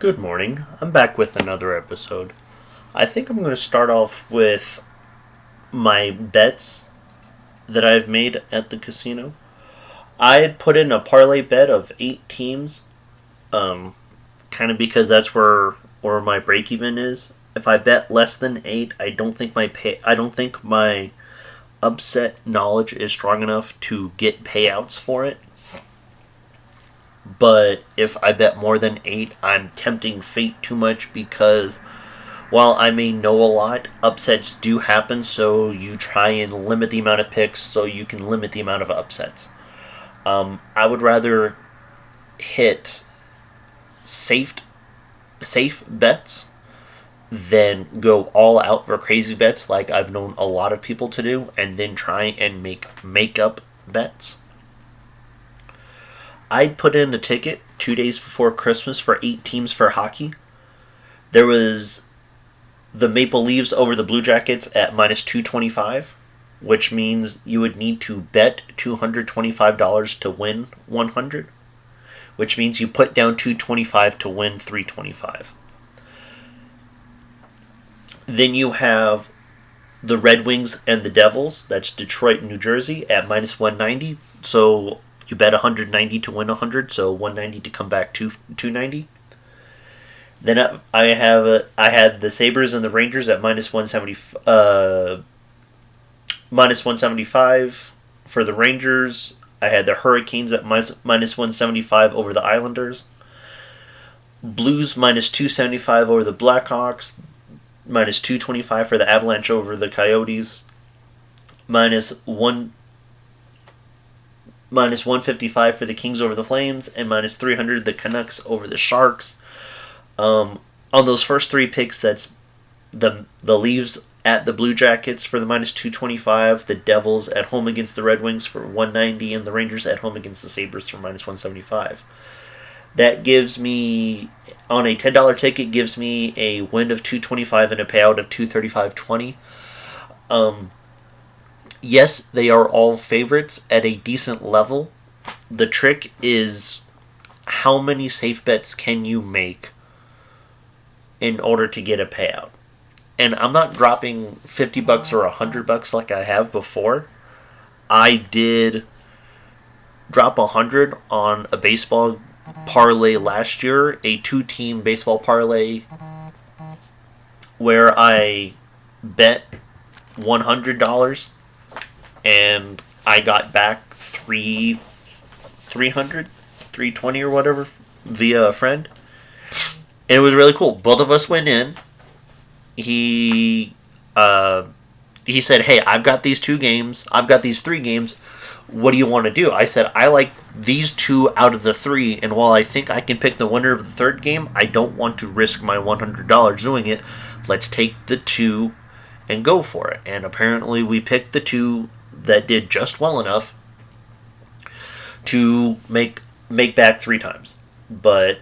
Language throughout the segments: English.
Good morning. I'm back with another episode. I think I'm going to start off with my bets that I've made at the casino. I had put in a parlay bet of 8 teams, kind of because that's where my break even is. If I bet less than 8, I don't think my upset knowledge is strong enough to get payouts for it. But if I bet more than 8, I'm tempting fate too much because while I may know a lot, upsets do happen, so you try and limit the amount of picks so you can limit the amount of upsets. I would rather hit safe safe bets than go all out for crazy bets like I've known a lot of people to do, and then try and make up bets. I'd put in a ticket 2 days before Christmas for 8 teams for hockey. There was the Maple Leafs over the Blue Jackets at minus 225, which means you would need to bet $225 to win 100, which means you put down 225 to win 325. Then you have the Red Wings and the Devils, that's Detroit and New Jersey, at minus 190. So you bet 190 to win 100, so 190 to come back to 290. Then I had the Sabres and the Rangers at minus 175 for the Rangers. I had the Hurricanes at minus 175 over the Islanders. Blues minus 275 over the Blackhawks. Minus 225 for the Avalanche over the Coyotes. Minus 155 for the Kings over the Flames, and minus 300 the Canucks over the Sharks. On those first 3 picks, that's the Leafs at the Blue Jackets for the minus 225, the Devils at home against the Red Wings for 190, and the Rangers at home against the Sabres for minus 175. That gives me, on a $10 ticket, gives me a win of 225 and a payout of 235.20. Yes, they are all favorites at a decent level. The trick is how many safe bets can you make in order to get a payout. And I'm not dropping $50 or $100 like I have before. I did drop 100 on a baseball parlay last year, a 2-team baseball parlay where I bet $100 and I got back 320 or whatever via a friend. And it was really cool. Both of us went in. He said, "Hey, I've got these 2 games. I've got these 3 games. What do you want to do?" I said, "I like these 2 out of the 3, and while I think I can pick the winner of the 3rd game, I don't want to risk my $100 doing it. Let's take the 2 and go for it." And apparently we picked the 2 that did just well enough to make back 3 times. But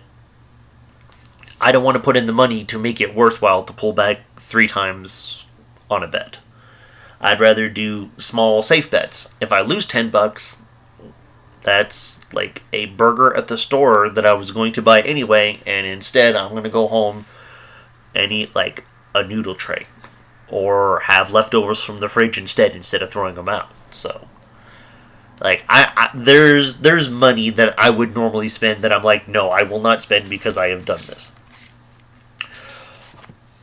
I don't want to put in the money to make it worthwhile to pull back 3 times on a bet. I'd rather do small, safe bets. If I lose $10, that's like a burger at the store that I was going to buy anyway, and instead I'm going to go home and eat like a noodle tray or have leftovers from the fridge instead of throwing them out. So, like, there's money that I would normally spend that I'm like, no, I will not spend because I have done this.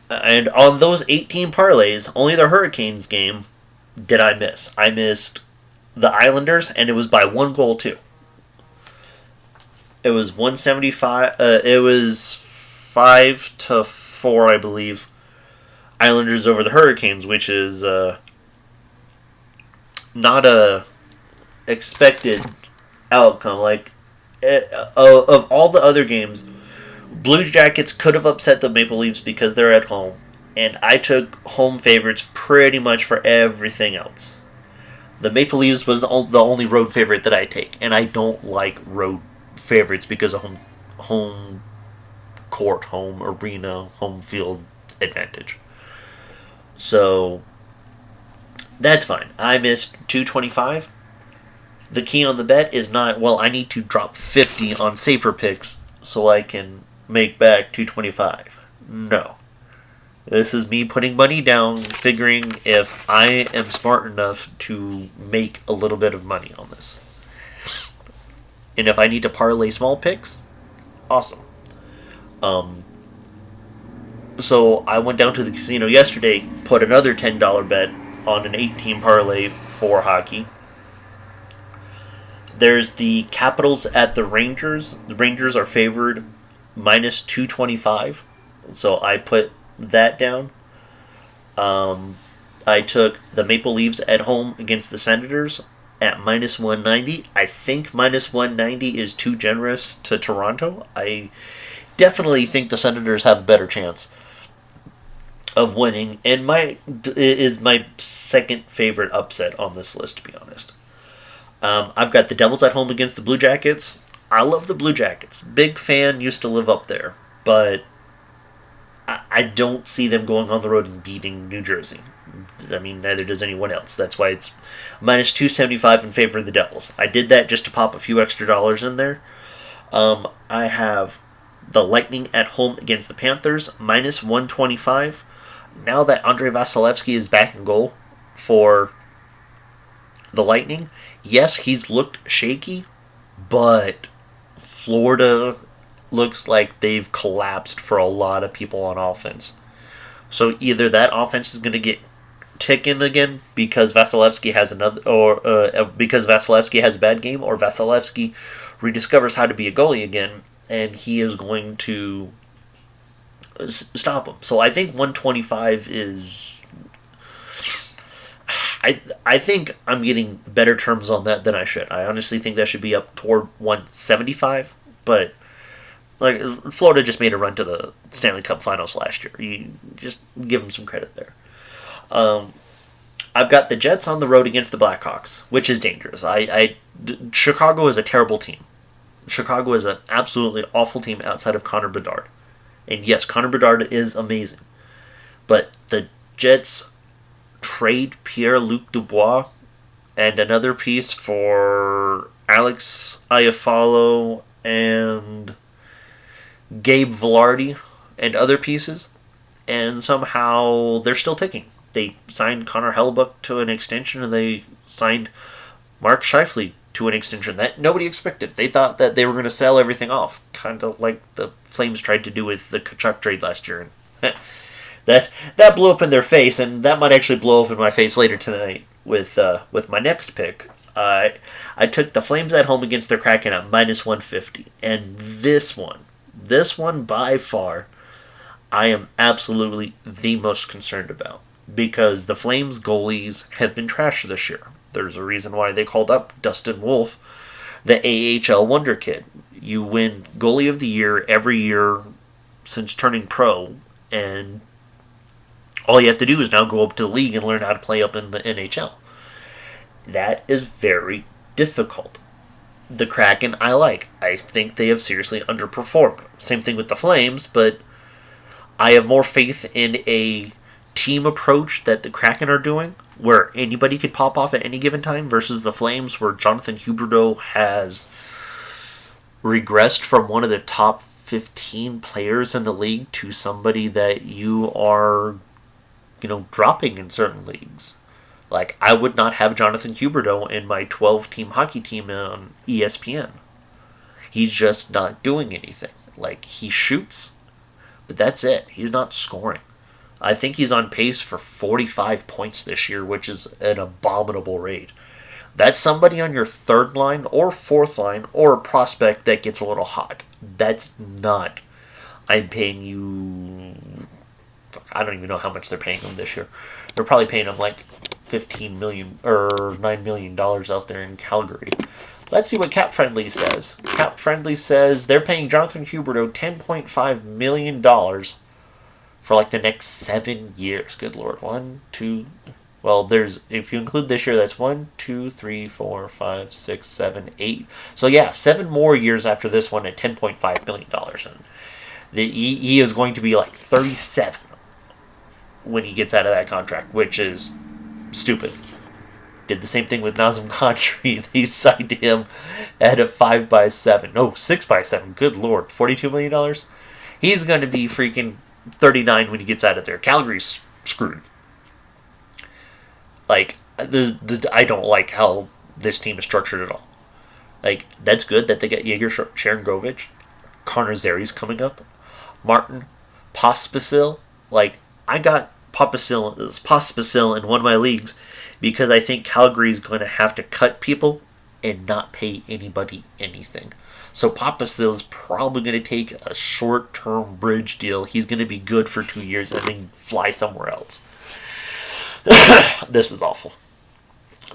And on those 18 parlays, only the Hurricanes game did I miss. I missed the Islanders, and it was by 1 goal too. It was 175. It was 5-4, I believe. Islanders over the Hurricanes, which is not a expected outcome. Like of all the other games, Blue Jackets could have upset the Maple Leafs because they're at home, and I took home favorites pretty much for everything else. The Maple Leafs was the only road favorite that I take, and I don't like road favorites because of home court, home arena, home field advantage. So that's fine. I missed 225. The key on the bet is not, well, I need to drop 50 on safer picks so I can make back 225. No. This is me putting money down, figuring if I am smart enough to make a little bit of money on this. And if I need to parlay small picks, awesome. Um, so I went down to the casino yesterday, put another $10 bet on an 8-team parlay for hockey. There's the Capitals at the Rangers. The Rangers are favored minus 225. So I put that down. I took the Maple Leafs at home against the Senators at minus 190. I think minus 190 is too generous to Toronto. I definitely think the Senators have a better chance of winning, and is my second favorite upset on this list, to be honest. I've got the Devils at home against the Blue Jackets. I love the Blue Jackets. Big fan, used to live up there, but I don't see them going on the road and beating New Jersey. I mean, neither does anyone else. That's why it's minus 275 in favor of the Devils. I did that just to pop a few extra dollars in there. I have the Lightning at home against the Panthers, minus 125. Now that Andrei Vasilevsky is back in goal for the Lightning, yes, he's looked shaky, but Florida looks like they've collapsed for a lot of people on offense. So either that offense is going to get ticking again because Vasilevsky has because Vasilevsky has a bad game, or Vasilevsky rediscovers how to be a goalie again, and he is going to stop him. So I think 125 is. I think I'm getting better terms on that than I should. I honestly think that should be up toward 175, but like Florida just made a run to the Stanley Cup Finals last year. You just give them some credit there. I've got the Jets on the road against the Blackhawks, which is dangerous. Chicago is a terrible team. Chicago is an absolutely awful team outside of Connor Bedard. And yes, Connor Bedard is amazing. But the Jets trade Pierre-Luc Dubois and another piece for Alex Iafallo and Gabe Velarde and other pieces, and somehow they're still ticking. They signed Connor Hellebuyck to an extension, and they signed Mark Scheifele to an extension that nobody expected. They thought that they were going to sell everything off, kind of like the Flames tried to do with the Kachuk trade last year. And that blew up in their face, and that might actually blow up in my face later tonight with my next pick. I took the Flames at home against the Kraken at minus 150, and this one by far, I am absolutely the most concerned about, because the Flames goalies have been trashed this year. There's a reason why they called up Dustin Wolf the AHL Wonder Kid. You win Goalie of the Year every year since turning pro, and all you have to do is now go up to the league and learn how to play up in the NHL. That is very difficult. The Kraken I like. I think they have seriously underperformed. Same thing with the Flames, but I have more faith in a team approach that the Kraken are doing, where anybody could pop off at any given time, versus the Flames, where Jonathan Huberdeau has regressed from one of the top 15 players in the league to somebody that you are, dropping in certain leagues. Like, I would not have Jonathan Huberdeau in my 12-team hockey team on ESPN. He's just not doing anything. Like, he shoots, but that's it. He's not scoring. I think he's on pace for 45 points this year, which is an abominable rate. That's somebody on your third line or fourth line or a prospect that gets a little hot. That's not. I'm paying you. I don't even know how much they're paying him this year. They're probably paying him like $15 million or $9 million out there in Calgary. Let's see what Cap Friendly says. Cap Friendly says they're paying Jonathan Huberdeau $10.5 million for like the next 7 years. Good Lord. If you include this year, that's 1, 2, 3, 4, 5, 6, 7, 8. So yeah, 7 more years after this one at $10.5 million. And he is going to be like 37 when he gets out of that contract, which is stupid. Did the same thing with Nazem Kadri. They signed him at a 5x7. No, 6x7. Good Lord. $42 million? He's going to be freaking 39 when he gets out of there. Calgary's screwed. Like, I don't like how this team is structured at all. Like, that's good that they get Jaeger, Sharon Govich, Connor Zeri's coming up, Martin Pospisil. Like, I got Pospisil in one of my leagues because I think Calgary's going to have to cut people and not pay anybody anything. So Pospisil is probably going to take a short-term bridge deal. He's going to be good for 2 years and then fly somewhere else. This is awful.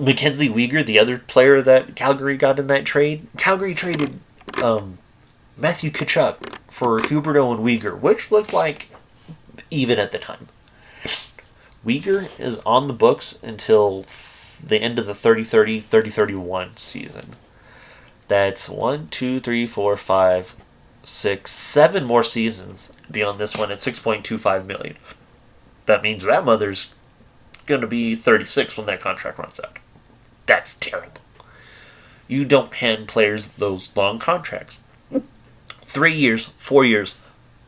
Mackenzie Weegar, the other player that Calgary got in that trade. Calgary traded Matthew Tkachuk for Huberdeau and Weegar, which looked like even at the time. Weegar is on the books until the end of the 30-31 season. That's 1, 2, 3, 4, 5, 6, 7 more seasons beyond this one at $6.25 million. That means that mother's going to be 36 when that contract runs out. That's terrible. You don't hand players those long contracts. 3 years, 4 years,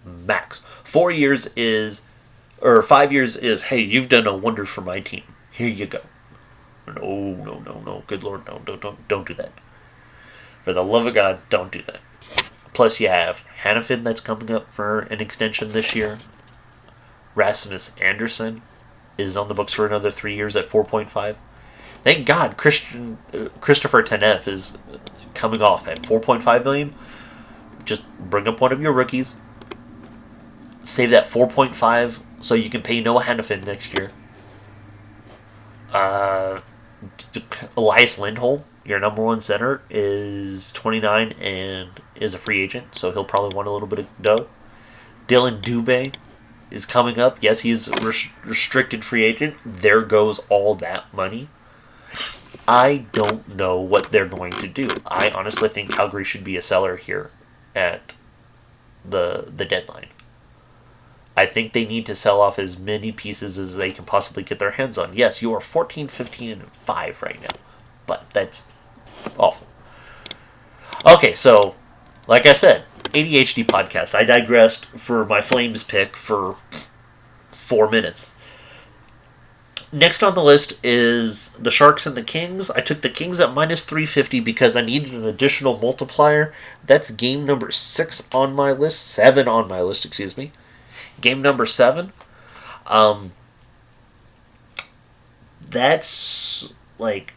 max. 4 years is, or 5 years is, hey, you've done a wonder for my team. Here you go. No. Good Lord, no. Don't do that. For the love of God, don't do that. Plus, you have Hannafin that's coming up for an extension this year. Rasmus Anderson is on the books for another 3 years at 4.5. Thank God Christopher Tanev is coming off at 4.5 million. Just bring up one of your rookies. Save that 4.5 so you can pay Noah Hannafin next year. Elias Lindholm, your number one center, is 29 and is a free agent, so he'll probably want a little bit of dough. Dylan Dubé is coming up. Yes, he's a restricted free agent. There goes all that money. I don't know what they're going to do. I honestly think Calgary should be a seller here at the deadline. I think they need to sell off as many pieces as they can possibly get their hands on. Yes, you are 14, 15, and 5 right now, but that's awful. Okay, so, like I said, ADHD podcast. I digressed for my Flames pick for 4 minutes. Next on the list is the Sharks and the Kings. I took the Kings at minus 350 because I needed an additional multiplier. That's game number 6 on my list. 7 on my list, excuse me. Game number 7. That's like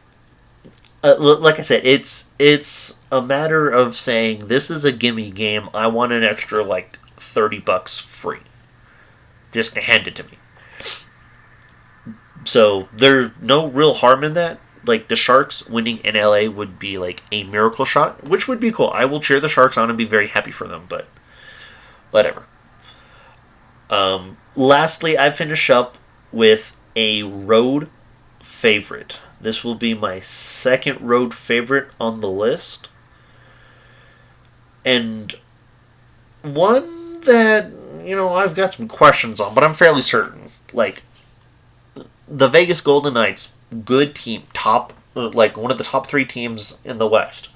I said, it's a matter of saying this is a gimme game. I want an extra like $30 free. Just to hand it to me. So there's no real harm in that. Like the Sharks winning in LA would be like a miracle shot, which would be cool. I will cheer the Sharks on and be very happy for them, but whatever. Lastly, I finish up with a road favorite. This will be my second road favorite on the list. And one that, I've got some questions on, but I'm fairly certain. Like, the Vegas Golden Knights, good team, one of the top 3 teams in the West.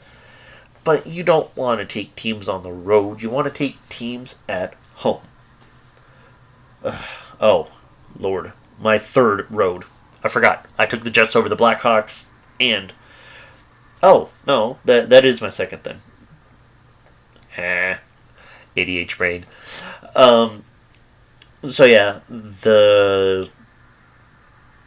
But you don't want to take teams on the road. You want to take teams at home. Oh, Lord. My third road. I forgot. I took the Jets over the Blackhawks, and... Oh, no. That is my second then. ADH brain. So, yeah. The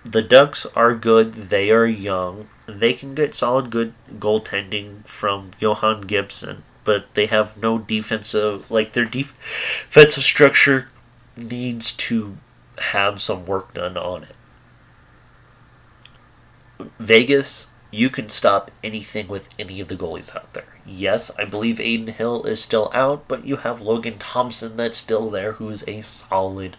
Ducks are good. They are young. They can get solid, good goaltending from Johan Gibson, but they have no defensive... their defensive structure needs to have some work done on it. Vegas, you can stop anything with any of the goalies out there. Yes, I believe Aiden Hill is still out, but you have Logan Thompson that's still there, who is a solid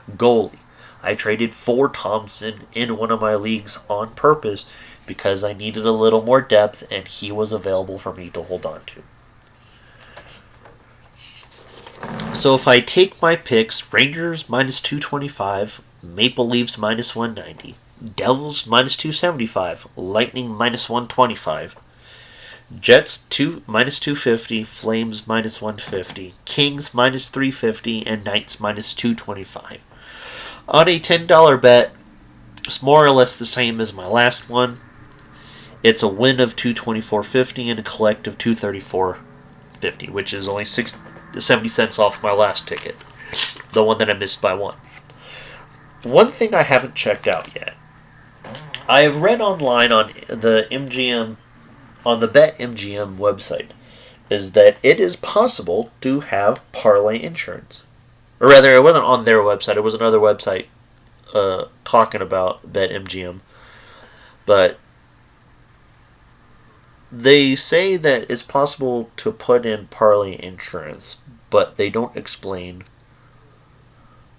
goalie. I traded for Thompson in one of my leagues on purpose because I needed a little more depth, and he was available for me to hold on to. So if I take my picks, Rangers minus 225, Maple Leafs minus 190, Devils minus 275, Lightning minus 125, Jets minus 250, Flames minus 150, Kings minus 350, and Knights minus 225. On a $10 bet, it's more or less the same as my last one. It's a win of 224.50 and a collect of 234.50, which is only 70 cents off my last ticket, the one that I missed by one. One thing I haven't checked out yet. I have read online on the BetMGM website, is that it is possible to have parlay insurance. Or rather, it wasn't on their website. It was another website talking about BetMGM. But they say that it's possible to put in parlay insurance, but they don't explain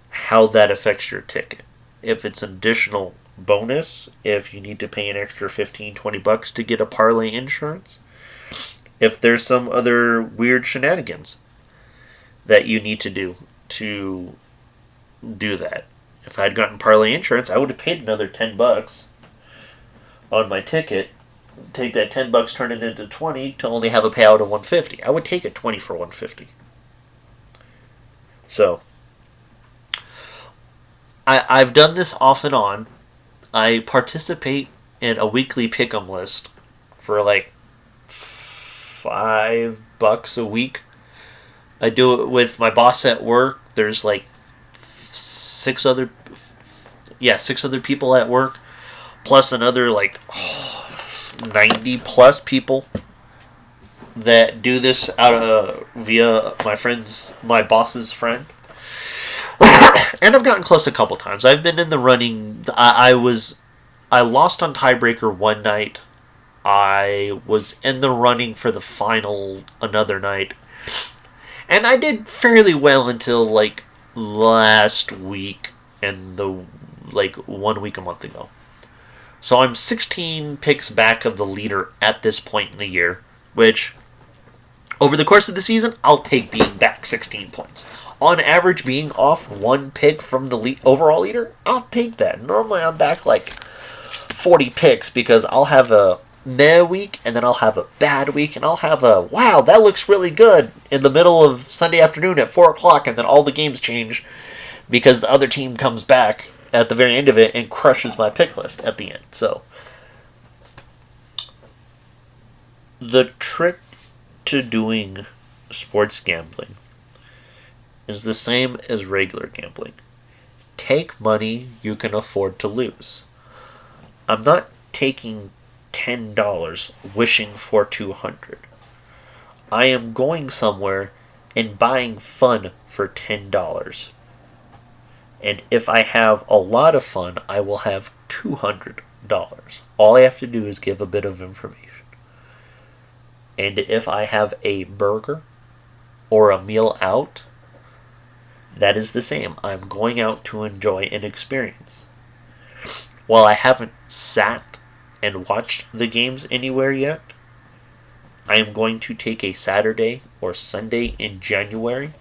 how that affects your ticket. If it's an additional bonus, if you need to pay an extra $15-20 to get a parlay insurance, if there's some other weird shenanigans that you need to do that. If I had gotten parlay insurance, I would have paid another $10 on my ticket. Take that $10, turn it into 20 to only have a payout of 150. I would take a 20 for 150. So I've done this off and on. I participate in a weekly pick'em list for like $5 a week. I do it with my boss at work. There's like six other people at work, plus another like 90 plus people that do this via my boss's friend. And I've gotten close a couple times. I've been in the running. I lost on tiebreaker one night. I was in the running for the final another night. And I did fairly well until like last week and the 1 week a month ago. So I'm 16 picks back of the leader at this point in the year, which over the course of the season, I'll take being back 16 points. On average, being off one pick from the overall leader, I'll take that. Normally, I'm back like 40 picks because I'll have a meh week, and then I'll have a bad week, and I'll have a, wow, that looks really good in the middle of Sunday afternoon at 4 o'clock, and then all the games change because the other team comes back at the very end of it and crushes my pick list at the end. So, the trick to doing sports gambling is the same as regular gambling. Take money you can afford to lose. I'm not taking $10 wishing for 200. I am going somewhere and buying fun for $10. And if I have a lot of fun, I will have $200. All I have to do is give a bit of information. And if I have a burger or a meal out, that is the same. I'm going out to enjoy an experience. While I haven't sat and watched the games anywhere yet, I am going to take a Saturday or Sunday in January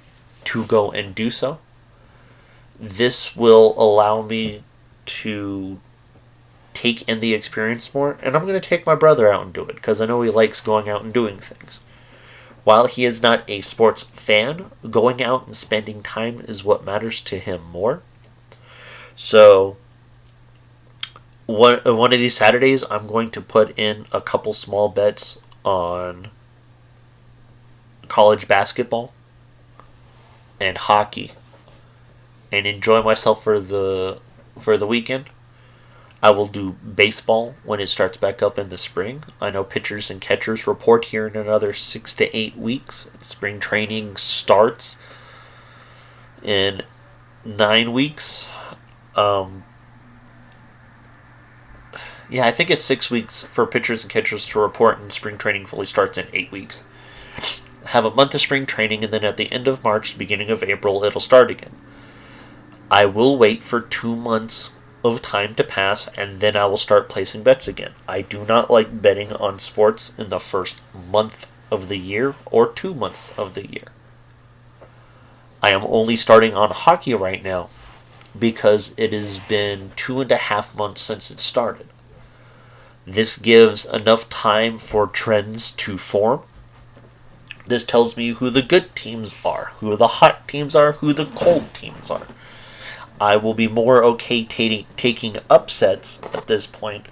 to go and do so. This will allow me to take in the experience more, and I'm going to take my brother out and do it because I know he likes going out and doing things. While he is not a sports fan, going out and spending time is what matters to him more. So, one of these Saturdays, I'm going to put in a couple small bets on college basketball and hockey and enjoy myself for the weekend. I will do baseball when it starts back up in the spring. I know pitchers and catchers report here in another 6 to 8 weeks. Spring training starts in 9 weeks. I think it's 6 weeks for pitchers and catchers to report, and spring training fully starts in 8 weeks. Have a month of spring training, and then at the end of March, beginning of April, it'll start again. I will wait for 2 months of time to pass, and then I will start placing bets again. I do not like betting on sports in the first month of the year or 2 months of the year. I am only starting on hockey right now because it has been 2.5 months since it started. This gives enough time for trends to form. This tells me who the good teams are, who the hot teams are, who the cold teams are. I will be more okay taking upsets at this point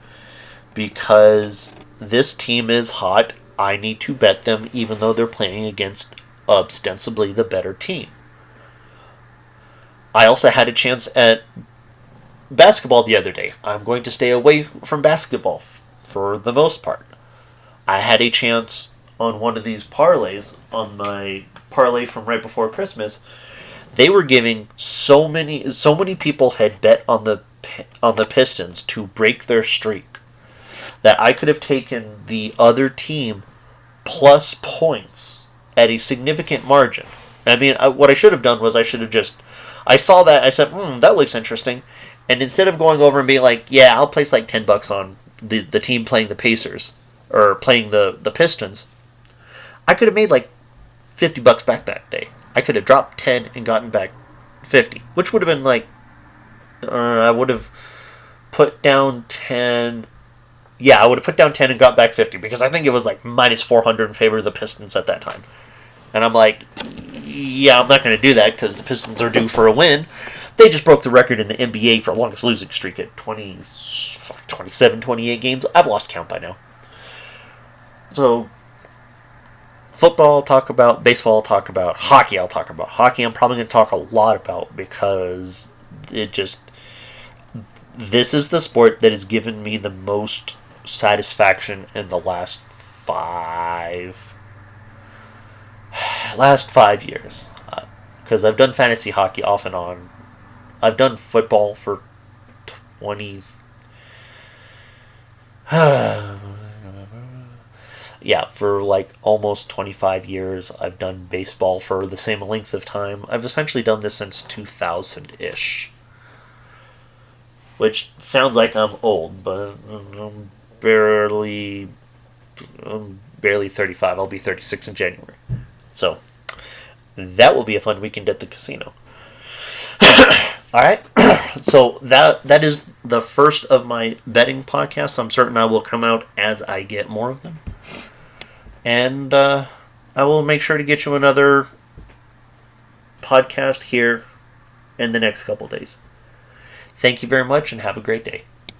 because this team is hot. I need to bet them even though they're playing against ostensibly the better team. I also had a chance at basketball the other day. I'm going to stay away from basketball for the most part. I had a chance on one of these parlays, on my parlay from right before Christmas. They were giving so many people had bet on the Pistons to break their streak that I could have taken the other team plus points at a significant margin. I mean, what I should have done was I saw that, I said, that looks interesting. And instead of going over and being like, yeah, I'll place like $10 on the team playing the Pacers, or playing the Pistons, I could have made like $50 back that day. I could have dropped 10 and gotten back 50, which would have been like, I would have put down 10. Yeah, I would have put down 10 and got back 50 because I think it was like minus 400 in favor of the Pistons at that time. And I'm like, yeah, I'm not going to do that because the Pistons are due for a win. They just broke the record in the NBA for longest losing streak at 27, 28 games. I've lost count by now. So, football I'll talk about, baseball I'll talk about, hockey I'll talk about. Hockey I'm probably going to talk a lot about because this is the sport that has given me the most satisfaction in the last 5 years. Because I've done fantasy hockey off and on. I've done football for 20. Yeah, for like almost 25 years. I've done baseball for the same length of time. I've essentially done this since 2000-ish. Which sounds like I'm old, but I'm barely 35. I'll be 36 in January. So, that will be a fun weekend at the casino. Alright, so that is the first of my betting podcasts. I'm certain I will come out as I get more of them. And I will make sure to get you another podcast here in the next couple days. Thank you very much and have a great day.